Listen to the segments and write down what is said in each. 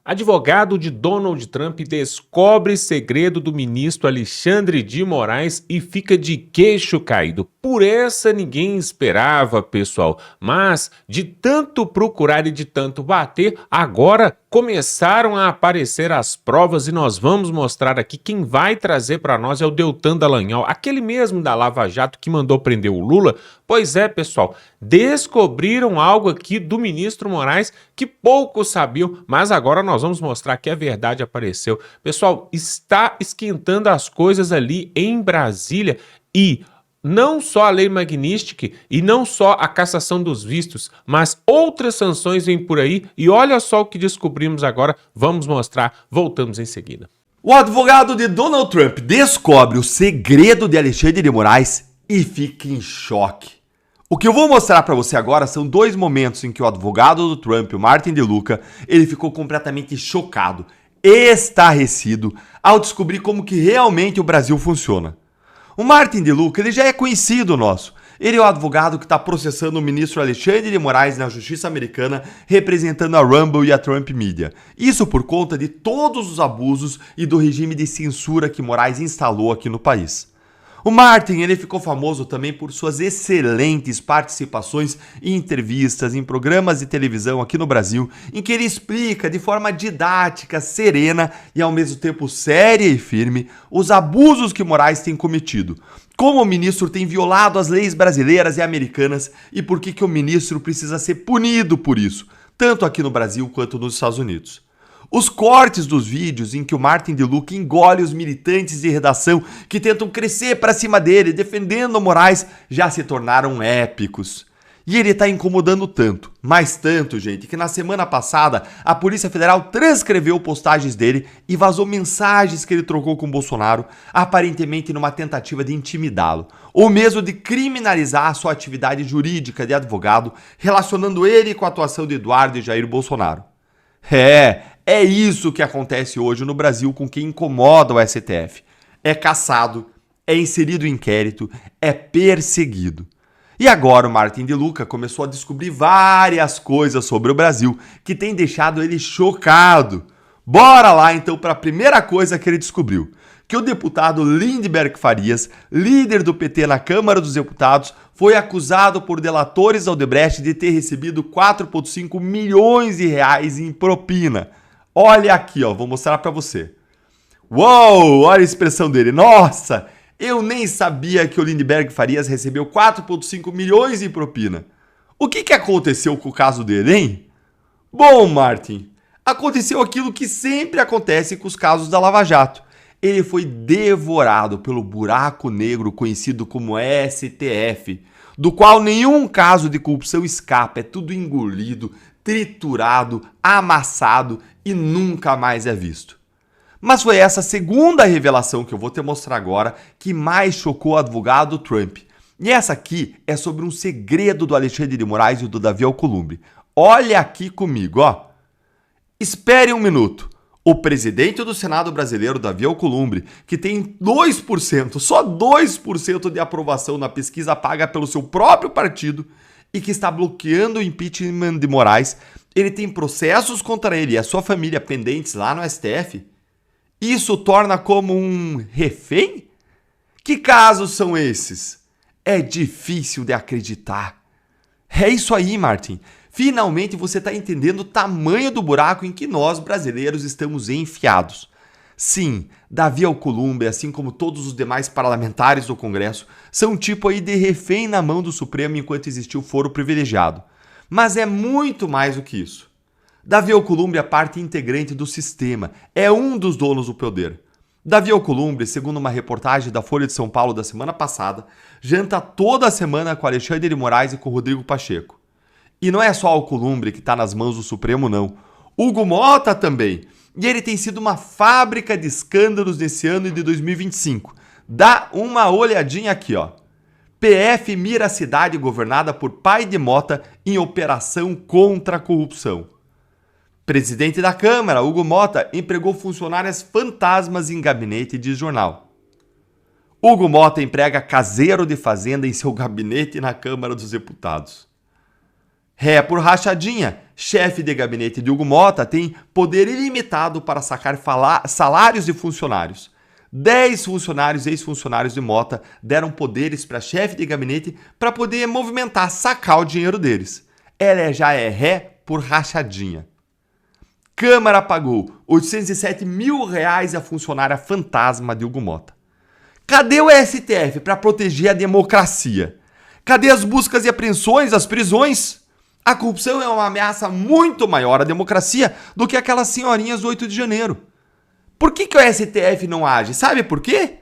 Advogado de Donald Trump descobre segredo do ministro Alexandre de Moraes e fica de queixo caído. Por essa ninguém esperava, pessoal. Mas de tanto procurar e de tanto bater, agora começaram a aparecer as provas e nós vamos mostrar aqui. Quem vai trazer para nós é o Deltan Dallagnol, aquele mesmo da Lava Jato que mandou prender o Lula. Pois é, pessoal, descobriram algo aqui do ministro Moraes que poucos sabiam, mas agora nós vamos mostrar que a verdade apareceu. Pessoal, está esquentando as coisas ali em Brasília e não só a lei Magnitsky e não só a cassação dos vistos, mas outras sanções vêm por aí e olha só o que descobrimos agora, vamos mostrar, voltamos em seguida. O advogado de Donald Trump descobre o segredo de Alexandre de Moraes e fica em choque. O que eu vou mostrar para você agora são dois momentos em que o advogado do Trump, o Martin DeLuca, ele ficou completamente chocado, estarrecido, ao descobrir como que realmente o Brasil funciona. O Martin DeLuca, ele já é conhecido nosso. Ele é o advogado que está processando o ministro Alexandre de Moraes na justiça americana, representando a Rumble e a Trump Media. Isso por conta de todos os abusos e do regime de censura que Moraes instalou aqui no país. O Martin, ele ficou famoso também por suas excelentes participações em entrevistas, em programas de televisão aqui no Brasil, em que ele explica de forma didática, serena e ao mesmo tempo séria e firme os abusos que Moraes tem cometido, como o ministro tem violado as leis brasileiras e americanas e por que o ministro precisa ser punido por isso, tanto aqui no Brasil quanto nos Estados Unidos. Os cortes dos vídeos em que o Martin DeLuca engole os militantes de redação que tentam crescer para cima dele, defendendo o Moraes, já se tornaram épicos. E ele está incomodando tanto, mas tanto, gente, que na semana passada a Polícia Federal transcreveu postagens dele e vazou mensagens que ele trocou com Bolsonaro, aparentemente numa tentativa de intimidá-lo, ou mesmo de criminalizar a sua atividade jurídica de advogado, relacionando ele com a atuação de Eduardo e Jair Bolsonaro. É isso que acontece hoje no Brasil com quem incomoda o STF. É caçado, é inserido em inquérito, é perseguido. E agora o Martin DeLuca começou a descobrir várias coisas sobre o Brasil que tem deixado ele chocado. Bora lá então para a primeira coisa que ele descobriu. Que o deputado Lindenberg Farias, líder do PT na Câmara dos Deputados, foi acusado por delatores da Odebrecht de ter recebido 4,5 milhões de reais em propina. Olha aqui, ó, vou mostrar para você. Uou, olha a expressão dele. Nossa, eu nem sabia que o Lindenberg Farias recebeu 4,5 milhões em propina. O que aconteceu com o caso dele, hein? Bom, Martin, aconteceu aquilo que sempre acontece com os casos da Lava Jato. Ele foi devorado pelo buraco negro conhecido como STF, do qual nenhum caso de corrupção escapa, é tudo engolido, triturado, amassado e nunca mais é visto. Mas foi essa segunda revelação que eu vou te mostrar agora que mais chocou o advogado Trump. E essa aqui é sobre um segredo do Alexandre de Moraes e do Davi Alcolumbre. Olha aqui comigo, ó. Espere um minuto. O presidente do Senado brasileiro, Davi Alcolumbre, que tem 2%, só 2% de aprovação na pesquisa paga pelo seu próprio partido e que está bloqueando o impeachment de Moraes, ele tem processos contra ele e a sua família pendentes lá no STF? Isso o torna como um refém? Que casos são esses? É difícil de acreditar. É isso aí, Martin. Finalmente você está entendendo o tamanho do buraco em que nós, brasileiros, estamos enfiados. Sim, Davi Alcolumbre, assim como todos os demais parlamentares do Congresso, são um tipo aí de refém na mão do Supremo enquanto existiu foro privilegiado. Mas é muito mais do que isso. Davi Alcolumbre é parte integrante do sistema, é um dos donos do poder. Davi Alcolumbre, segundo uma reportagem da Folha de São Paulo da semana passada, janta toda semana com Alexandre de Moraes e com Rodrigo Pacheco. E não é só Alcolumbre que está nas mãos do Supremo, não. Hugo Motta também. E ele tem sido uma fábrica de escândalos nesse ano de 2025. Dá uma olhadinha aqui, ó. PF mira a cidade governada por pai de Motta em operação contra a corrupção. Presidente da Câmara, Hugo Motta, empregou funcionárias fantasmas em gabinete de jornal. Hugo Motta emprega caseiro de fazenda em seu gabinete na Câmara dos Deputados. Ré por rachadinha. Chefe de gabinete de Hugo Motta tem poder ilimitado para sacar salários de funcionários. 10 funcionários e ex-funcionários de Motta deram poderes para chefe de gabinete para poder movimentar, sacar o dinheiro deles. Ela já é Ré por rachadinha. Câmara pagou R$807 mil a funcionária fantasma de Hugo Motta. Cadê o STF para proteger a democracia? Cadê as buscas e apreensões, as prisões? A corrupção é uma ameaça muito maior à democracia do que aquelas senhorinhas do 8 de janeiro. Por que o STF não age? Sabe por quê?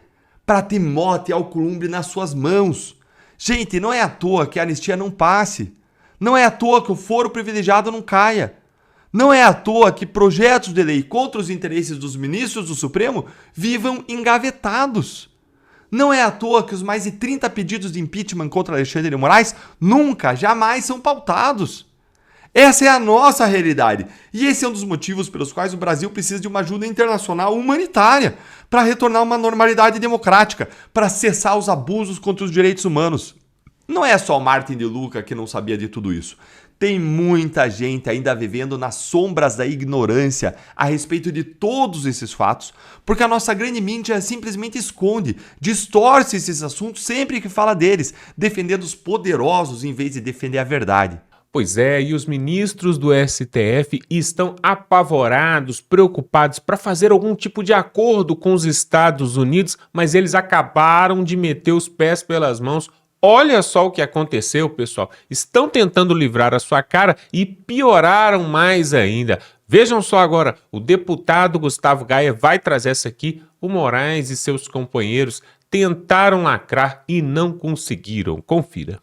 Para ter Motta e Alcolumbre nas suas mãos. Gente, não é à toa que a anistia não passe. Não é à toa que o foro privilegiado não caia. Não é à toa que projetos de lei contra os interesses dos ministros do Supremo vivam engavetados. Não é à toa que os mais de 30 pedidos de impeachment contra Alexandre de Moraes nunca, jamais são pautados. Essa é a nossa realidade. E esse é um dos motivos pelos quais o Brasil precisa de uma ajuda internacional humanitária para retornar uma normalidade democrática, para cessar os abusos contra os direitos humanos. Não é só Martin de Luca que não sabia de tudo isso. Tem muita gente ainda vivendo nas sombras da ignorância a respeito de todos esses fatos, porque a nossa grande mídia simplesmente esconde, distorce esses assuntos sempre que fala deles, defendendo os poderosos em vez de defender a verdade. Pois é, e os ministros do STF estão apavorados, preocupados para fazer algum tipo de acordo com os Estados Unidos, mas eles acabaram de meter os pés pelas mãos. Olha só o que aconteceu, pessoal. Estão tentando livrar a sua cara e pioraram mais ainda. Vejam só agora, o deputado Gustavo Gaia vai trazer essa aqui. O Moraes e seus companheiros tentaram lacrar e não conseguiram. Confira.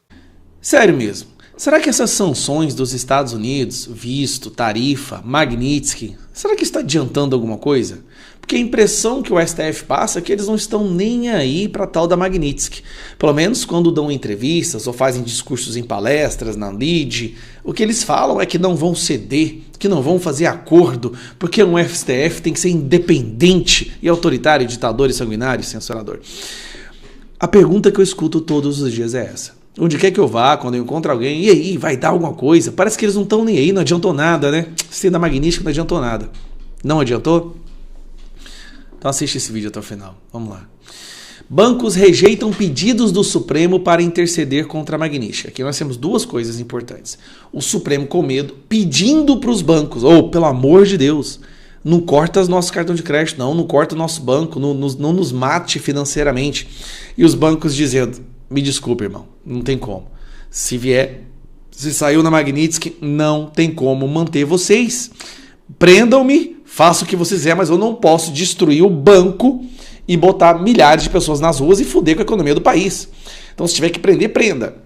Sério mesmo. Será que essas sanções dos Estados Unidos, visto, tarifa, Magnitsky, será que está adiantando alguma coisa? Porque a impressão que o STF passa é que eles não estão nem aí para tal da Magnitsky. Pelo menos quando dão entrevistas ou fazem discursos em palestras, na LIDE, o que eles falam é que não vão ceder, que não vão fazer acordo, porque um STF tem que ser independente e autoritário, ditador e sanguinário, censurador. A pergunta que eu escuto todos os dias é essa. Onde quer que eu vá, quando eu encontro alguém, e aí, vai dar alguma coisa? Parece que eles não estão nem aí, não adiantou nada, né? Esse da Magnitsky não adiantou nada. Não adiantou? Então assiste esse vídeo até o final. Vamos lá. Bancos rejeitam pedidos do Supremo para interceder contra a Magnitsky. Aqui nós temos duas coisas importantes. O Supremo com medo, pedindo para os bancos, pelo amor de Deus, não corta os nossos cartões de crédito, não corta o nosso banco, não nos mate financeiramente. E os bancos dizendo, me desculpe, irmão, não tem como. Se saiu na Magnitsky, não tem como manter vocês. Prendam-me, façam o que vocês quiserem, mas eu não posso destruir o banco e botar milhares de pessoas nas ruas e foder com a economia do país. Então, se tiver que prender, prenda.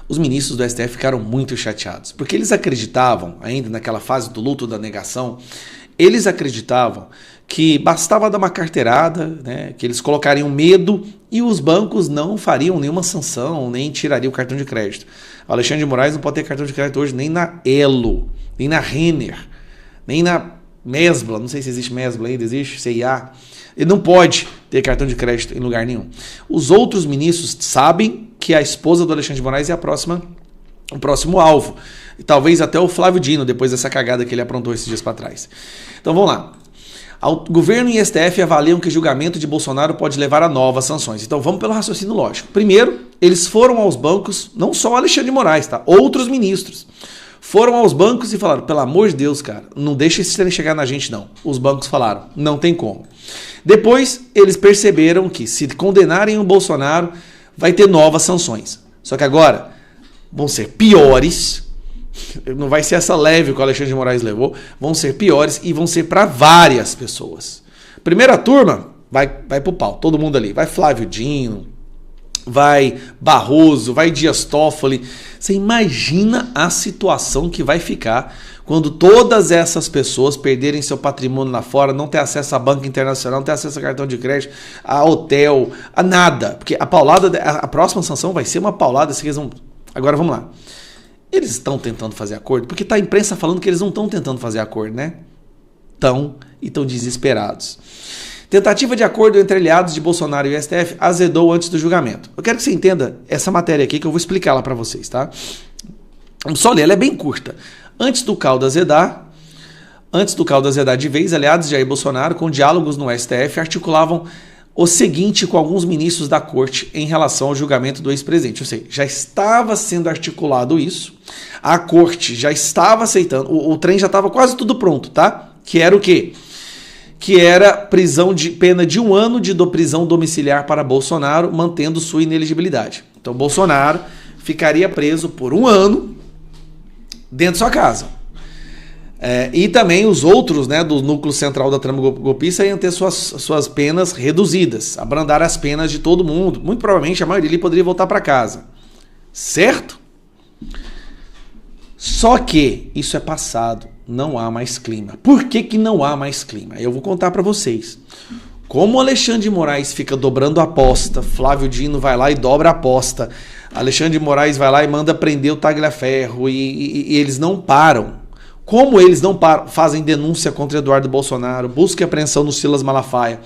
Os ministros do STF ficaram muito chateados, porque eles acreditavam, ainda naquela fase do luto da negação, eles acreditavam que bastava dar uma carteirada, né, que eles colocariam medo e os bancos não fariam nenhuma sanção, nem tirariam o cartão de crédito. O Alexandre de Moraes não pode ter cartão de crédito hoje nem na Elo, nem na Renner, nem na Mesbla, não sei se existe Mesbla ainda, existe, CIA. Ele não pode ter cartão de crédito em lugar nenhum. Os outros ministros sabem que a esposa do Alexandre de Moraes é o próximo alvo. E talvez até o Flávio Dino, depois dessa cagada que ele aprontou esses dias para trás. Então vamos lá. O governo e STF avaliam que o julgamento de Bolsonaro pode levar a novas sanções. Então vamos pelo raciocínio lógico. Primeiro, eles foram aos bancos, não só o Alexandre de Moraes, tá? Outros ministros. Foram aos bancos e falaram, pelo amor de Deus, cara, não deixa esses trem chegar na gente, não. Os bancos falaram, não tem como. Depois, eles perceberam que se condenarem o Bolsonaro, vai ter novas sanções. Só que agora, vão ser piores, não vai ser essa leve que o Alexandre de Moraes levou, vão ser piores e vão ser para várias pessoas. Primeira turma, vai pro pau, todo mundo ali. Vai Flávio Dino, vai Barroso, vai Dias Toffoli. Você imagina a situação que vai ficar quando todas essas pessoas perderem seu patrimônio lá fora, não ter acesso a banco internacional, não ter acesso a cartão de crédito, a hotel, a nada. Porque a próxima sanção vai ser uma paulada. Agora vamos lá. Eles estão tentando fazer acordo? Porque tá a imprensa falando que eles não estão tentando fazer acordo, né? Estão desesperados. Tentativa de acordo entre aliados de Bolsonaro e o STF azedou antes do julgamento. Eu quero que você entenda essa matéria aqui que eu vou explicar lá para vocês, tá? Vamos só ler, ela é bem curta. Antes do caldo azedar de vez, aliados de Jair Bolsonaro, com diálogos no STF, articulavam o seguinte com alguns ministros da corte em relação ao julgamento do ex-presidente. Ou seja, já estava sendo articulado isso, a corte já estava aceitando, o trem já estava quase tudo pronto, tá? Que era o quê? Que era pena de 1 ano de prisão domiciliar para Bolsonaro, mantendo sua inelegibilidade. Então Bolsonaro ficaria preso por 1 ano dentro de sua casa. E também os outros, né, do núcleo central da trama golpista iam ter suas penas reduzidas, abrandar as penas de todo mundo. Muito provavelmente a maioria ali poderia voltar para casa. Certo? Só que isso é passado, não há mais clima. Por que não há mais clima? Eu vou contar para vocês. Como o Alexandre de Moraes fica dobrando a aposta, Flávio Dino vai lá e dobra a aposta, Alexandre de Moraes vai lá e manda prender o Tagliaferro e eles não param. Como eles não param, fazem denúncia contra Eduardo Bolsonaro, busca e apreensão no Silas Malafaia.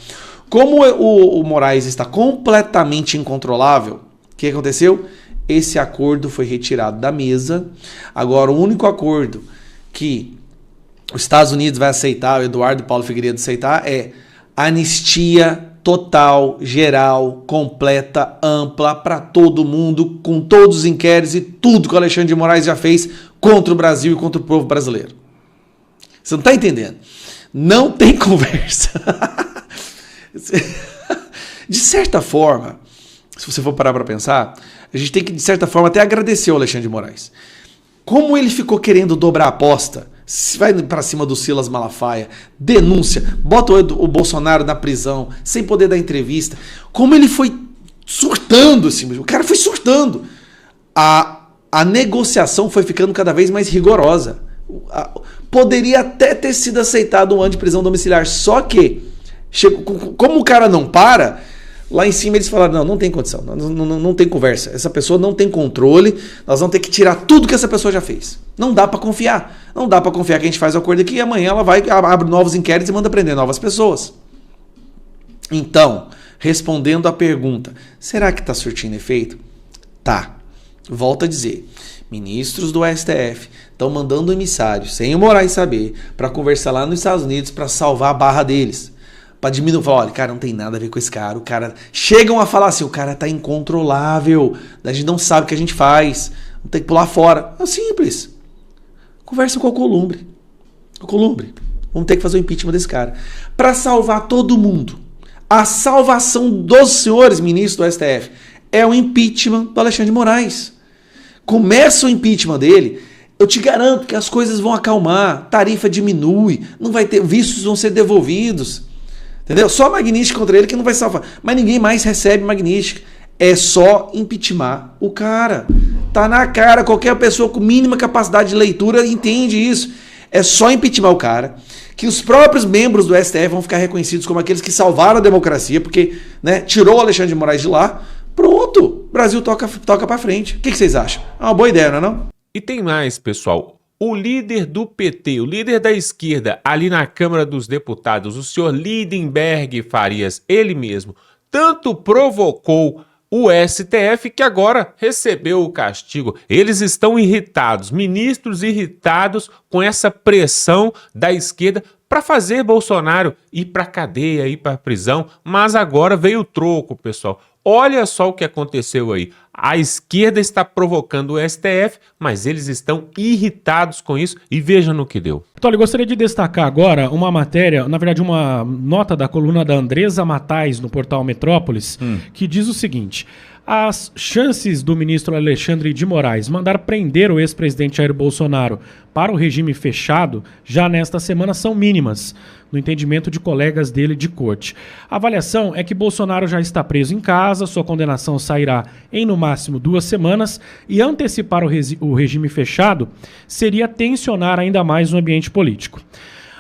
Como o Moraes está completamente incontrolável, o que aconteceu? Esse acordo foi retirado da mesa. Agora, o único acordo que os Estados Unidos vai aceitar, o Eduardo Paulo Figueiredo aceitar, é anistia total, geral, completa, ampla, para todo mundo, com todos os inquéritos e tudo que o Alexandre de Moraes já fez contra o Brasil e contra o povo brasileiro. Você não está entendendo? Não tem conversa. De certa forma, se você for parar para pensar, a gente tem que, de certa forma, até agradecer ao Alexandre de Moraes. Como ele ficou querendo dobrar a aposta, vai para cima do Silas Malafaia, denúncia, bota o Bolsonaro na prisão, sem poder dar entrevista. Como ele foi surtando, assim, o cara foi surtando. A negociação foi ficando cada vez mais rigorosa. Poderia até ter sido aceitado um ano de prisão domiciliar, só que, como o cara não para, lá em cima eles falaram, não tem condição, não tem conversa, essa pessoa não tem controle, nós vamos ter que tirar tudo que essa pessoa já fez. Não dá para confiar. Não dá para confiar que a gente faz o acordo aqui e amanhã ela abre novos inquéritos e manda prender novas pessoas. Então, respondendo à pergunta, será que está surtindo efeito? Tá. Volto a dizer, ministros do STF estão mandando emissários, sem o Moraes saber, para conversar lá nos Estados Unidos para salvar a barra deles. Para diminuir, falar, olha, cara, não tem nada a ver com esse cara. O cara chegam a falar assim, o cara tá incontrolável, a gente não sabe o que a gente faz, não tem que pular fora. É simples. Conversa com o Alcolumbre. Vamos ter que fazer o impeachment desse cara. Para salvar todo mundo. A salvação dos senhores ministros do STF é o impeachment do Alexandre de Moraes. Começa o impeachment dele, eu te garanto que as coisas vão acalmar, tarifa diminui, não vai ter, vistos vão ser devolvidos. Entendeu? Só a Magnífica contra ele que não vai salvar. Mas ninguém mais recebe Magnífica. É só impeachment o cara. Tá na cara, qualquer pessoa com mínima capacidade de leitura entende isso. É só impeachment o cara, que os próprios membros do STF vão ficar reconhecidos como aqueles que salvaram a democracia, porque, né, tirou o Alexandre de Moraes de lá. Pronto, o Brasil toca pra frente. O que vocês acham? É uma boa ideia, não é não? E tem mais, pessoal. O líder do PT, o líder da esquerda, ali na Câmara dos Deputados, o senhor Lindenberg Farias, ele mesmo, tanto provocou o STF que agora recebeu o castigo. Eles estão irritados, ministros irritados com essa pressão da esquerda para fazer Bolsonaro ir para cadeia, ir para prisão, mas agora veio o troco, pessoal. Olha só o que aconteceu aí. A esquerda está provocando o STF, mas eles estão irritados com isso e vejam no que deu. Olha, eu gostaria de destacar agora uma matéria, na verdade uma nota da coluna da Andresa Matais no portal Metrópolis, que diz o seguinte: as chances do ministro Alexandre de Moraes mandar prender o ex-presidente Jair Bolsonaro para o regime fechado já nesta semana são mínimas, no entendimento de colegas dele de corte. A avaliação é que Bolsonaro já está preso em casa, sua condenação sairá em no máximo 2 semanas e antecipar o regime fechado seria tensionar ainda mais o ambiente político.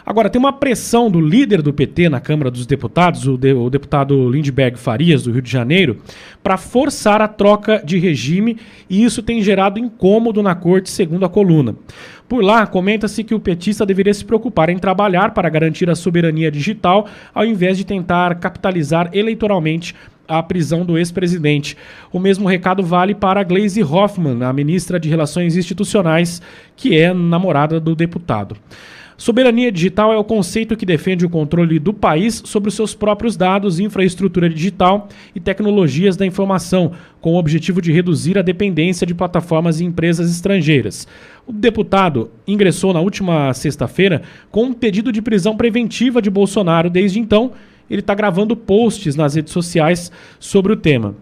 Agora, tem uma pressão do líder do PT na Câmara dos Deputados, o deputado Lindenberg Farias, do Rio de Janeiro, para forçar a troca de regime, e isso tem gerado incômodo na corte, segundo a coluna. Por lá, comenta-se que o petista deveria se preocupar em trabalhar para garantir a soberania digital, ao invés de tentar capitalizar eleitoralmente a prisão do ex-presidente. O mesmo recado vale para Gleisi Hoffmann, a ministra de Relações Institucionais, que é namorada do deputado. Soberania digital é o conceito que defende o controle do país sobre os seus próprios dados, infraestrutura digital e tecnologias da informação, com o objetivo de reduzir a dependência de plataformas e empresas estrangeiras. O deputado ingressou na última sexta-feira com um pedido de prisão preventiva de Bolsonaro. Desde então, ele está gravando posts nas redes sociais sobre o tema.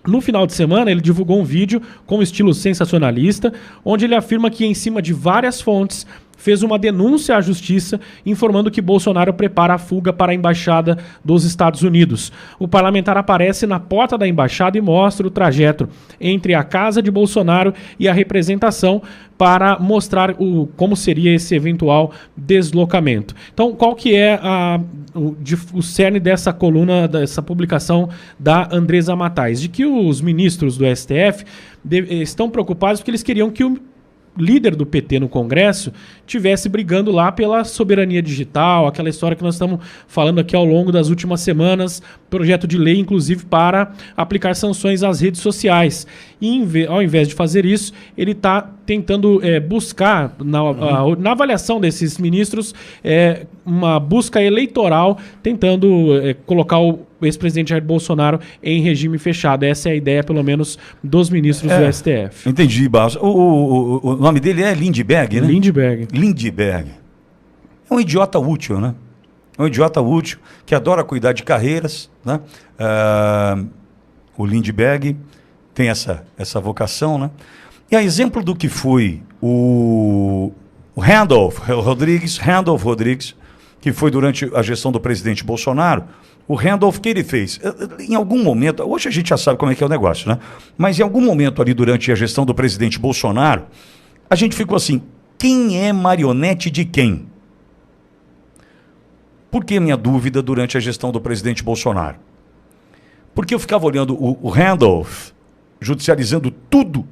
No final de semana, ele divulgou um vídeo com estilo sensacionalista, onde ele afirma que, em cima de várias fontes, fez uma denúncia à justiça informando que Bolsonaro prepara a fuga para a embaixada dos Estados Unidos. O parlamentar aparece na porta da embaixada e mostra o trajeto entre a casa de Bolsonaro e a representação para mostrar como seria esse eventual deslocamento. Então, qual que é o cerne dessa coluna, dessa publicação da Andresa Matais? De que os ministros do STF estão preocupados porque eles queriam que o líder do PT no Congresso tivesse brigando lá pela soberania digital, aquela história que nós estamos falando aqui ao longo das últimas semanas, projeto de lei, inclusive, para aplicar sanções às redes sociais. E, ao invés de fazer isso, ele está tentando buscar, na avaliação desses ministros, uma busca eleitoral, tentando colocar o ex-presidente Jair Bolsonaro em regime fechado. Essa é a ideia, pelo menos, dos ministros do STF. Entendi, Barros. O nome dele é Lindbergh, né? Lindbergh. É um idiota útil, né? É um idiota útil que adora cuidar de carreiras, né? O Lindbergh tem essa vocação, né? E a exemplo do que foi o Randolph Rodrigues, que foi durante a gestão do presidente Bolsonaro, o Randolph, que ele fez? Em algum momento, hoje a gente já sabe como é que é o negócio, né? Mas em algum momento ali durante a gestão do presidente Bolsonaro, a gente ficou assim, quem é marionete de quem? Por que minha dúvida durante a gestão do presidente Bolsonaro? Porque eu ficava olhando o Randolph, judicializando tudo.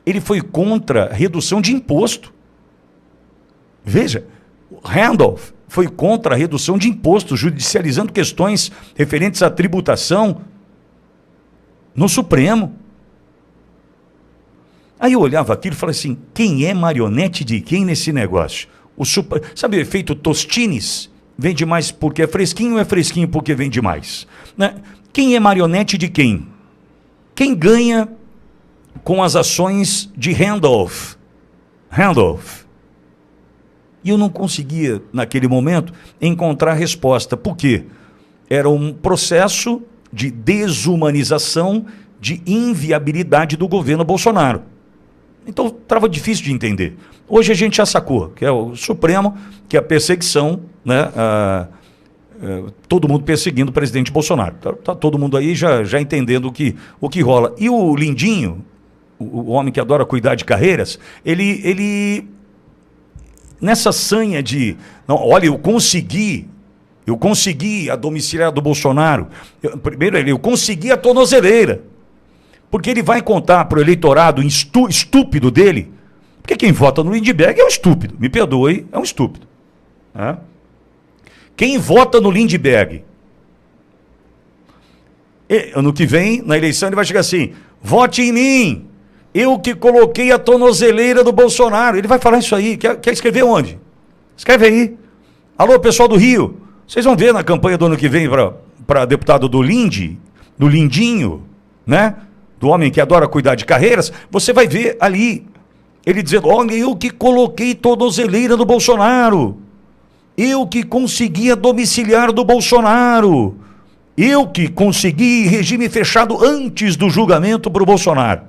Ele foi contra a redução de imposto. Veja, o Randolph foi contra a redução de impostos, judicializando questões referentes à tributação no Supremo. Aí eu olhava aquilo e falei assim, quem é marionete de quem nesse negócio? Sabe o efeito Tostines? Vende mais porque é fresquinho ou é fresquinho porque vende mais? Né? Quem é marionete de quem? Quem ganha com as ações de Randolph? E eu não conseguia, naquele momento, encontrar resposta. Por quê? Era um processo de desumanização, de inviabilidade do governo Bolsonaro. Então, estava difícil de entender. Hoje a gente já sacou, que é o Supremo, que é a perseguição, né? Todo mundo perseguindo o presidente Bolsonaro. Tá todo mundo aí já entendendo o que rola. E o Lindinho, o homem que adora cuidar de carreiras, ele nessa sanha de, não, olha, eu consegui a domiciliar do Bolsonaro. Eu consegui a tornozeleira. Porque ele vai contar para o eleitorado estúpido dele, porque quem vota no Lindbergh é um estúpido, me perdoe, é um estúpido. Quem vota no Lindbergh, ano que vem, na eleição, ele vai chegar assim, vote em mim, eu que coloquei a tornozeleira do Bolsonaro. Ele vai falar isso aí, quer escrever onde? Escreve aí. Alô, pessoal do Rio, vocês vão ver na campanha do ano que vem para deputado do Lindinho, né? Do homem que adora cuidar de carreiras, você vai ver ali, ele dizendo, olha, eu que coloquei tornozeleira do Bolsonaro, eu que consegui a domiciliar do Bolsonaro, eu que consegui regime fechado antes do julgamento para o Bolsonaro.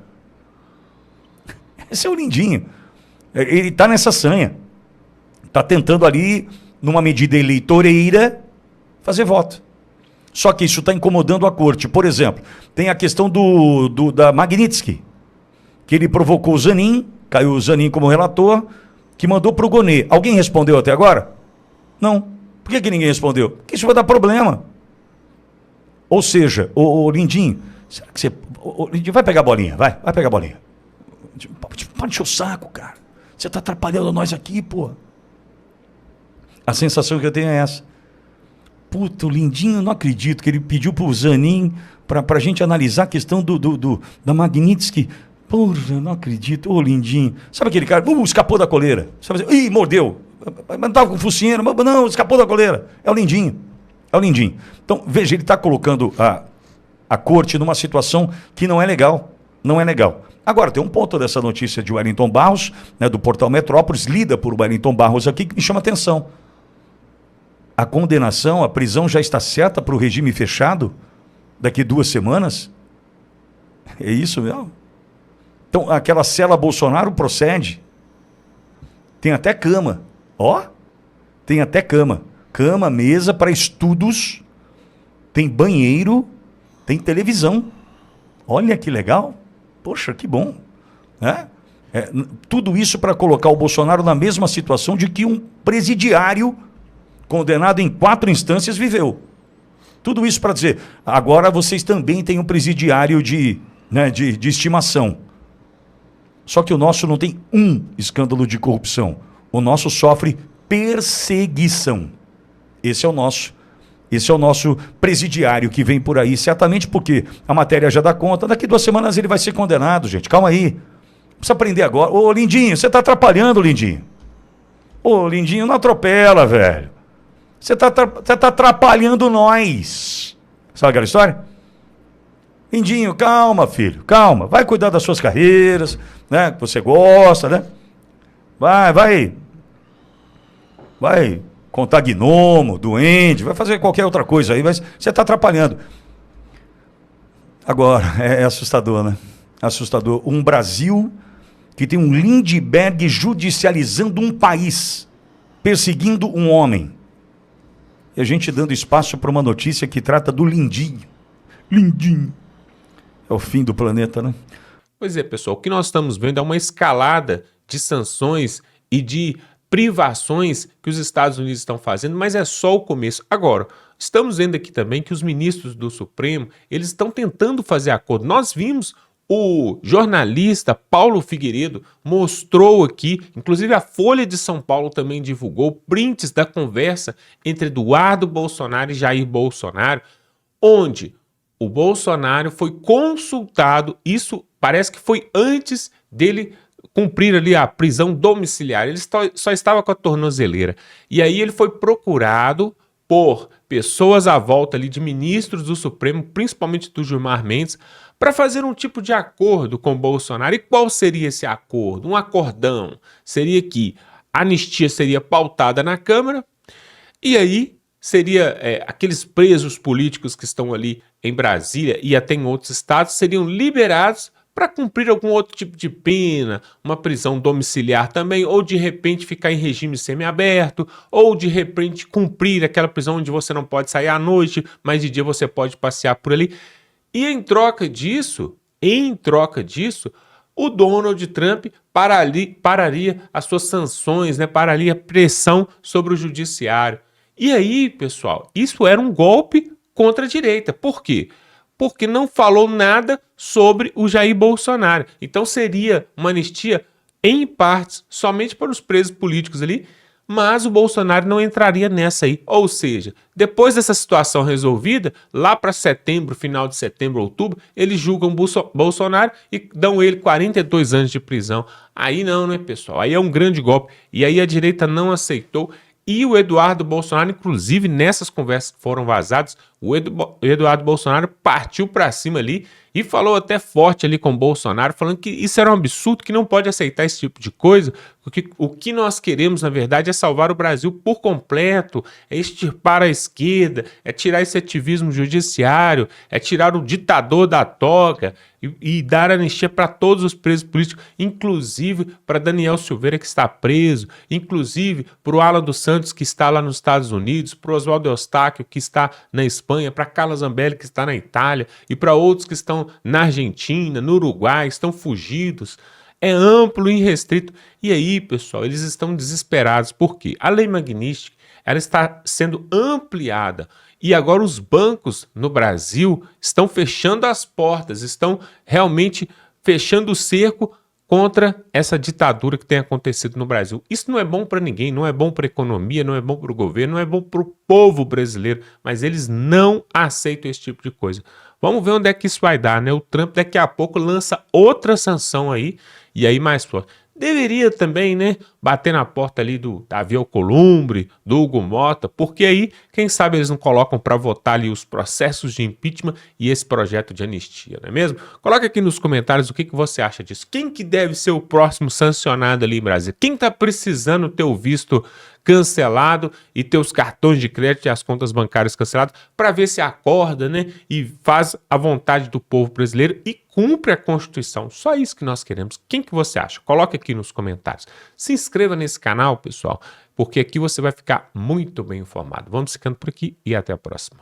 Esse é o Lindinho, ele está nessa sanha, está tentando ali, numa medida eleitoreira, fazer voto. Só que isso está incomodando a corte. Por exemplo, tem a questão da Magnitsky, que ele provocou o Zanin, caiu o Zanin como relator, que mandou para o Gonê. Alguém respondeu até agora? Não. Por que ninguém respondeu? Porque isso vai dar problema. Ou seja, o Lindinho, será que você... Lindinho, vai pegar a bolinha, vai pegar a bolinha. Para encher o saco, cara. Você está atrapalhando nós aqui, pô. A sensação que eu tenho é essa. Puta, o Lindinho, não acredito que ele pediu pro Zanin pra gente analisar a questão da Magnitsky. Porra, não acredito. Ô, Lindinho. Sabe aquele cara? Escapou da coleira. Sabe assim, ih, mordeu. Mas não tava com focinheira. Mas não, escapou da coleira. É o Lindinho. É o Lindinho. Então, veja, ele está colocando a corte numa situação que não é legal. Não é legal. Agora, tem um ponto dessa notícia de Wellington Barros, né, do portal Metrópolis, lida por Wellington Barros aqui, que me chama atenção. A condenação, a prisão já está certa para o regime fechado daqui 2 semanas? É isso mesmo? Então, aquela cela Bolsonaro procede. Tem até cama. Ó, tem até cama. Cama, mesa para estudos. Tem banheiro. Tem televisão. Olha que legal. Poxa, que bom. Né? Tudo isso para colocar o Bolsonaro na mesma situação de que um presidiário condenado em 4 instâncias viveu. Tudo isso para dizer, agora vocês também têm um presidiário de estimação. Só que o nosso não tem um escândalo de corrupção. O nosso sofre perseguição. Esse é o nosso presidiário que vem por aí, certamente porque a matéria já dá conta. Daqui 2 semanas ele vai ser condenado, gente. Calma aí. Precisa aprender agora. Ô, Lindinho, você está atrapalhando, Lindinho. Ô, Lindinho, não atropela, velho. Você tá atrapalhando nós. Sabe aquela história? Lindinho, calma, filho, calma. Vai cuidar das suas carreiras, né? Que você gosta, né? Vai contar gnomo, duende, vai fazer qualquer outra coisa aí, mas você está atrapalhando. Agora, é assustador, né? Assustador. Um Brasil que tem um Lindbergh judicializando um país, perseguindo um homem. E a gente dando espaço para uma notícia que trata do Lindinho. Lindinho. É o fim do planeta, né? Pois é, pessoal, o que nós estamos vendo é uma escalada de sanções e de privações que os Estados Unidos estão fazendo, mas é só o começo. Agora, estamos vendo aqui também que os ministros do Supremo, eles estão tentando fazer acordo. Nós vimos o jornalista Paulo Figueiredo mostrou aqui, inclusive a Folha de São Paulo também divulgou prints da conversa entre Eduardo Bolsonaro e Jair Bolsonaro, onde o Bolsonaro foi consultado, isso parece que foi antes dele cumprir ali a prisão domiciliar, ele só estava com a tornozeleira. E aí ele foi procurado por pessoas à volta ali de ministros do Supremo, principalmente do Gilmar Mendes, para fazer um tipo de acordo com o Bolsonaro. E qual seria esse acordo? Um acordão. Seria que a anistia seria pautada na Câmara e aí seria aqueles presos políticos que estão ali em Brasília e até em outros estados seriam liberados para cumprir algum outro tipo de pena, uma prisão domiciliar também, ou de repente ficar em regime semiaberto, ou de repente cumprir aquela prisão onde você não pode sair à noite, mas de dia você pode passear por ali. E em troca disso, o Donald Trump pararia as suas sanções, né, pararia a pressão sobre o judiciário. E aí, pessoal, isso era um golpe contra a direita. Por quê? Porque não falou nada sobre o Jair Bolsonaro. Então seria uma anistia em partes, somente para os presos políticos ali, mas o Bolsonaro não entraria nessa aí. Ou seja, depois dessa situação resolvida, lá para setembro, final de setembro, outubro, eles julgam Bolsonaro e dão ele 42 anos de prisão. Aí não, né, pessoal? Aí é um grande golpe. E aí a direita não aceitou. E o Eduardo Bolsonaro, inclusive nessas conversas que foram vazadas, o Eduardo Bolsonaro partiu para cima ali e falou até forte ali com o Bolsonaro, falando que isso era um absurdo, que não pode aceitar esse tipo de coisa, porque o que nós queremos, na verdade, é salvar o Brasil por completo, é extirpar a esquerda, é tirar esse ativismo judiciário, é tirar o ditador da toga e dar anistia para todos os presos políticos, inclusive para Daniel Silveira, que está preso, inclusive para o Alan dos Santos, que está lá nos Estados Unidos, para o Oswaldo Eustáquio, que está na Espanha, para Carla Zambelli, que está na Itália, e para outros que estão na Argentina, no Uruguai, estão fugidos. É amplo e restrito. E aí, pessoal, eles estão desesperados. Por quê? A Lei Magnitsky, ela está sendo ampliada. E agora os bancos no Brasil estão fechando as portas, estão realmente fechando o cerco contra essa ditadura que tem acontecido no Brasil. Isso não é bom para ninguém, não é bom para a economia, não é bom para o governo, não é bom para o povo brasileiro, mas eles não aceitam esse tipo de coisa. Vamos ver onde é que isso vai dar, né? O Trump daqui a pouco lança outra sanção aí, e aí mais forte. Deveria também, né, bater na porta ali do Davi Alcolumbre, do Hugo Mota, porque aí, quem sabe eles não colocam para votar ali os processos de impeachment e esse projeto de anistia, não é mesmo? Coloca aqui nos comentários o que você acha disso. Quem que deve ser o próximo sancionado ali em Brasília? Quem tá precisando ter o visto cancelado e ter os cartões de crédito e as contas bancárias canceladas para ver se acorda, né, e faz a vontade do povo brasileiro e cumpre a Constituição. Só isso que nós queremos. Quem que você acha? Coloque aqui nos comentários. Se inscreva nesse canal, pessoal, porque aqui você vai ficar muito bem informado. Vamos ficando por aqui e até a próxima.